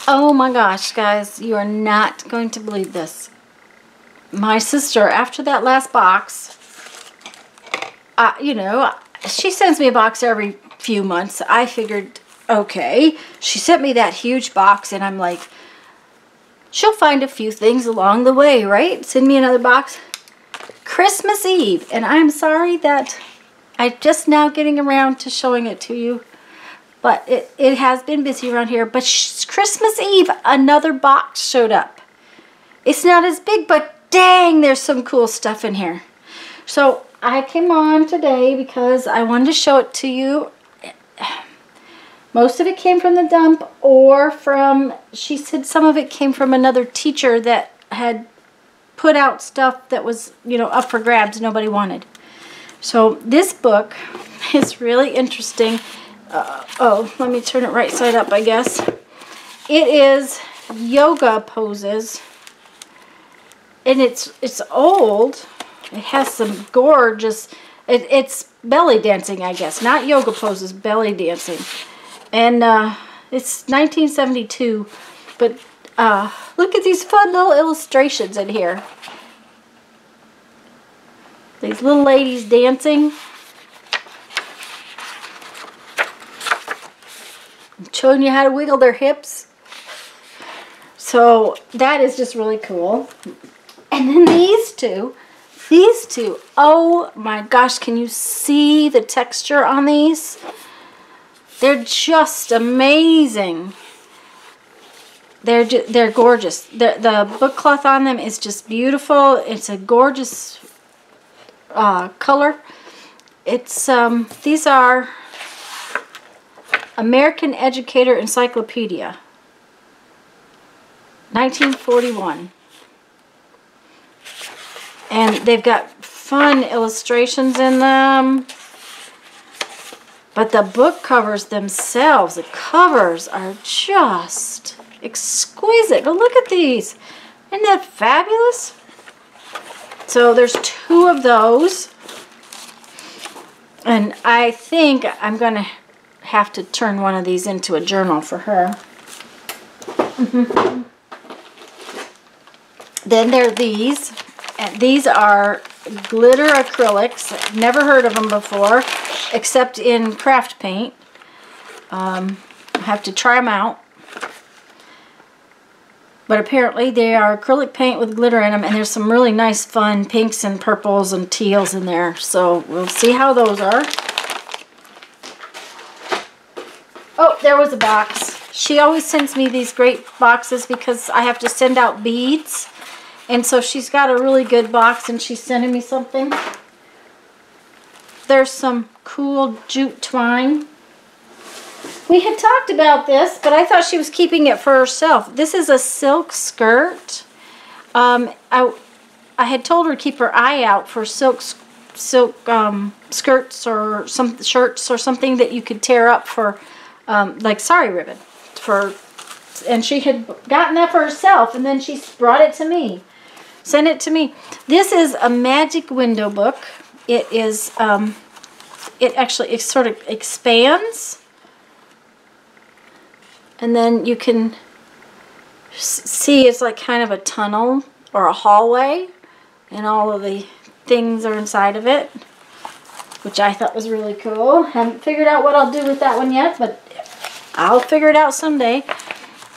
Oh my gosh, guys, you are not going to believe this. My sister, after that last box, you know, she sends me a box every few months. I figured, okay. She sent me that huge box, and I'm like, she'll find a few things along the way, right? Send me another box. Christmas Eve, and I'm sorry that I'm just now getting around to showing it to you. But it has been busy around here. But Christmas Eve, another box showed up. It's not as big, but dang, there's some cool stuff in here. So I came on today because I wanted to show it to you. Most of it came from the dump, or from, she said some of it came from another teacher that had put out stuff that was, you know, up for grabs nobody wanted. So this book is really interesting. Oh, let me turn it right side up, I guess. It is yoga poses, and it's old. It has some gorgeous, it's belly dancing, I guess. Not yoga poses, belly dancing. And it's 1972, but look at these fun little illustrations in here. These little ladies dancing. Showing you how to wiggle their hips. So that is just really cool. And then these two, oh my gosh, can you see the texture on these? They're just amazing. They're gorgeous. The book cloth on them is just beautiful. It's a gorgeous color. It's these are American Educator Encyclopedia, 1941. And they've got fun illustrations in them. But the book covers themselves, the covers are just exquisite. But look at these. Isn't that fabulous? So there's 2 of those. And I think I'm going to have to turn one of these into a journal for her. Then there are these. And these are glitter acrylics. Never heard of them before, except in craft paint. I have to try them out. But apparently they are acrylic paint with glitter in them, and there's some really nice fun pinks and purples and teals in there. So we'll see how those are. Oh, there was a box. She always sends me these great boxes because I have to send out beads. And so she's got a really good box, and she's sending me something. There's some cool jute twine. We had talked about this, but I thought she was keeping it for herself. This is a silk skirt. I had told her to keep her eye out for silk skirts or some shirts or something that you could tear up for, like sari ribbon. And she had gotten that for herself, and then she brought it to me. Sent it to me. This is a magic window book. It is, it sort of expands. And then you can see it's like kind of a tunnel or a hallway. And all of the things are inside of it, which I thought was really cool. Haven't figured out what I'll do with that one yet, but I'll figure it out someday.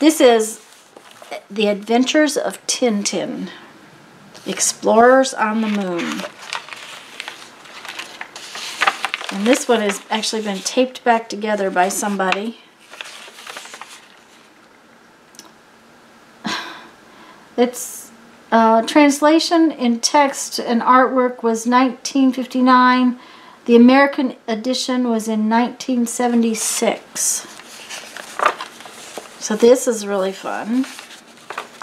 This is The Adventures of Tintin. Explorers on the Moon. And this one has actually been taped back together by somebody. Its translation in text and artwork was 1959. The American edition was in 1976. So this is really fun.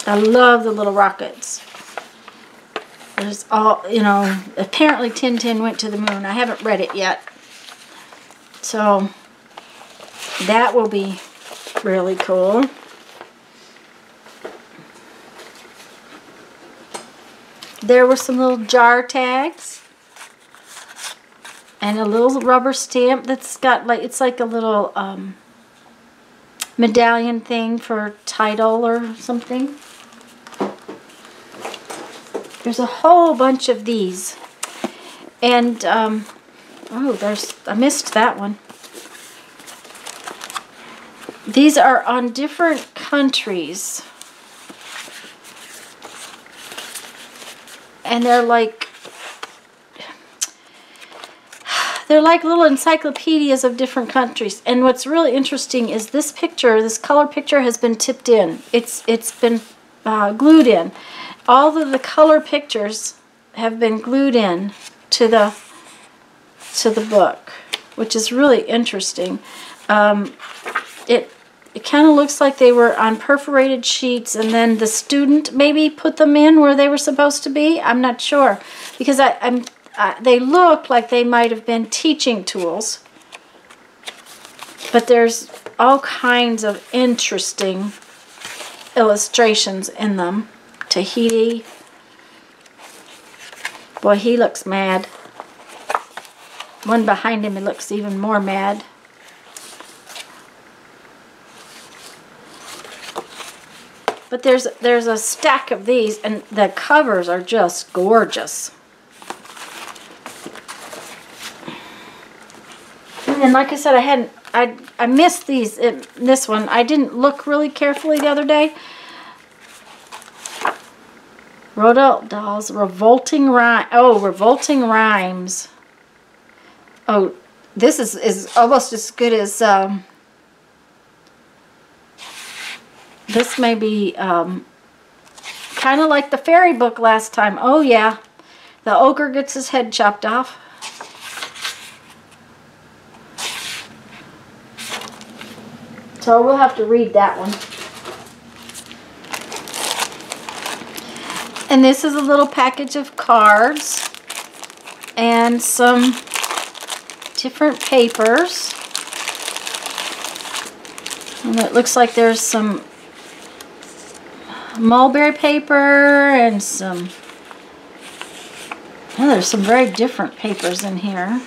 I love the little rockets. There's all, you know, apparently Tintin went to the moon. I haven't read it yet. So that will be really cool. There were some little jar tags. And a little rubber stamp that's got like, it's like a little medallion thing for title or something. There's a whole bunch of these. And, oh, I missed that one. These are on different countries. And they're like little encyclopedias of different countries. And what's really interesting is this picture, this color picture has been tipped in. It's been glued in. All of the color pictures have been glued in to the book, which is really interesting. It kind of looks like they were on perforated sheets, and then the student maybe put them in where they were supposed to be. I'm not sure, because they look like they might have been teaching tools. But there's all kinds of interesting illustrations in them. Tahiti. Boy, he looks mad. One behind him, he looks even more mad. But there's a stack of these, and the covers are just gorgeous. And like I said, I missed these in this one. I didn't look really carefully the other day. Rodel Dolls, Revolting Rhyme. Oh, Revolting Rhymes. Oh, this is almost as good as this may be kind of like the fairy book last time. Oh yeah, the ogre gets his head chopped off. So we'll have to read that one. And this is a little package of cards and some different papers. And it looks like there's some mulberry paper and some, oh, there's some very different papers in here.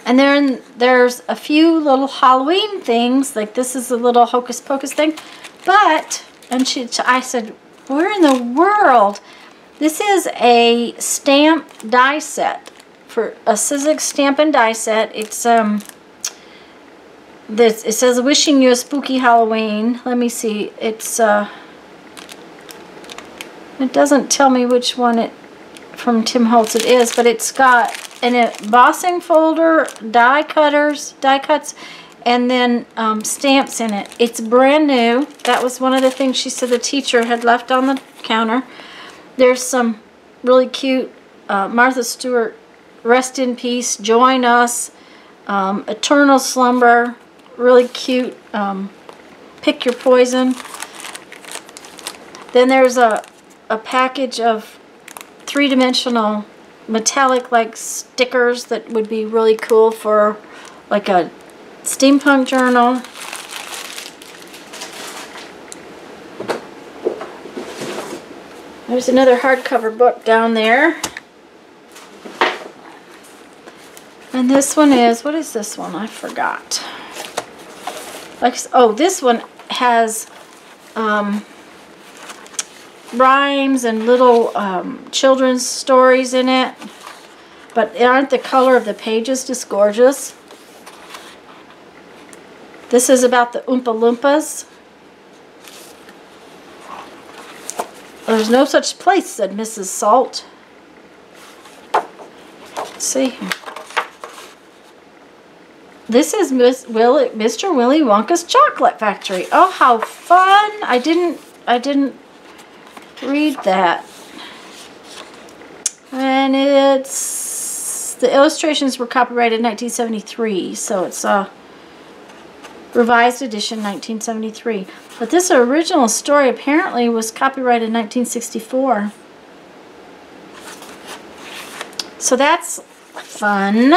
And then there's a few little Halloween things, like this is a little Hocus Pocus thing. But, and I said, where in the world? This is a stamp die set. For a Sizzix stamp and die set. It's it says wishing you a spooky Halloween. Let me see. It's it doesn't tell me which one it from Tim Holtz it is, but it's got an embossing folder, die cuts, and then stamps in it. It's brand new. That was one of the things she said the teacher had left on the counter. There's some really cute Martha Stewart, Rest in Peace, Join Us, Eternal Slumber, really cute, Pick Your Poison. Then there's a package of three-dimensional metallic like stickers that would be really cool for like a steampunk journal. There's another hardcover book down there. And this one is, what is this one? I forgot. Like, oh, this one has rhymes and little children's stories in it. But aren't the color of the pages just gorgeous? This is about the Oompa Loompas. There's no such place, said Mrs. Salt. Let's see. This is Mr. Willy Wonka's Chocolate Factory. Oh, how fun! I didn't read that. And it's, the illustrations were copyrighted in 1973, so it's a revised edition 1973. But this original story apparently was copyrighted in 1964. So that's fun.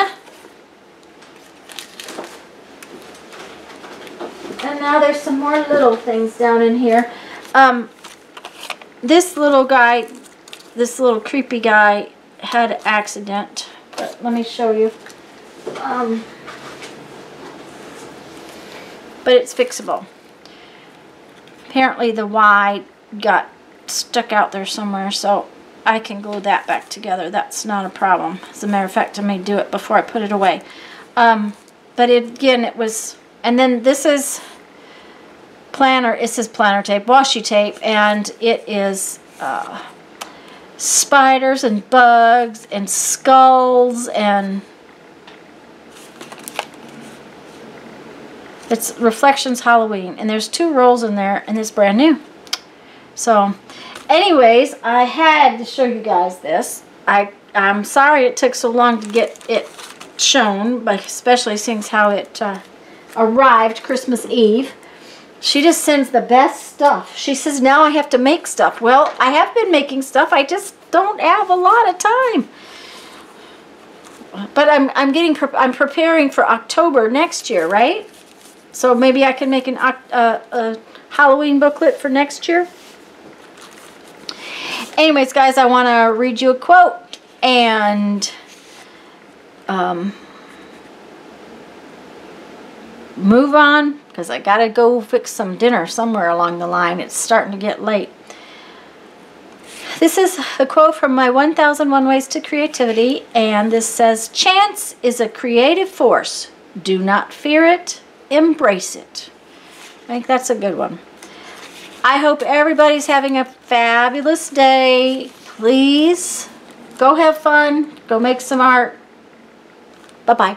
And now there's some more little things down in here. This little guy, this little creepy guy had an accident. but let me show you. But it's fixable. Apparently the Y got stuck out there somewhere, so I can glue that back together. That's not a problem. As a matter of fact, I may do it before I put it away. But again, it was, and then this is planner, it says planner tape, washi tape, and it is spiders and bugs and skulls, and it's Reflections Halloween, and there's 2 rolls in there, and it's brand new. So anyways, I had to show you guys this. I'm sorry it took so long to get it shown, but especially since how it arrived Christmas Eve. She just sends the best stuff. She says now I have to make stuff. Well, I have been making stuff. I just don't have a lot of time. But I'm preparing for October next year, right? So maybe I can make a Halloween booklet for next year. Anyways, guys, I want to read you a quote and move on, because I got to go fix some dinner somewhere along the line. It's starting to get late. This is a quote from my 1001 Ways to Creativity, and this says, "Chance is a creative force. Do not fear it, embrace it." I think that's a good one. I hope everybody's having a fabulous day. Please go have fun. Go make some art. Bye-bye.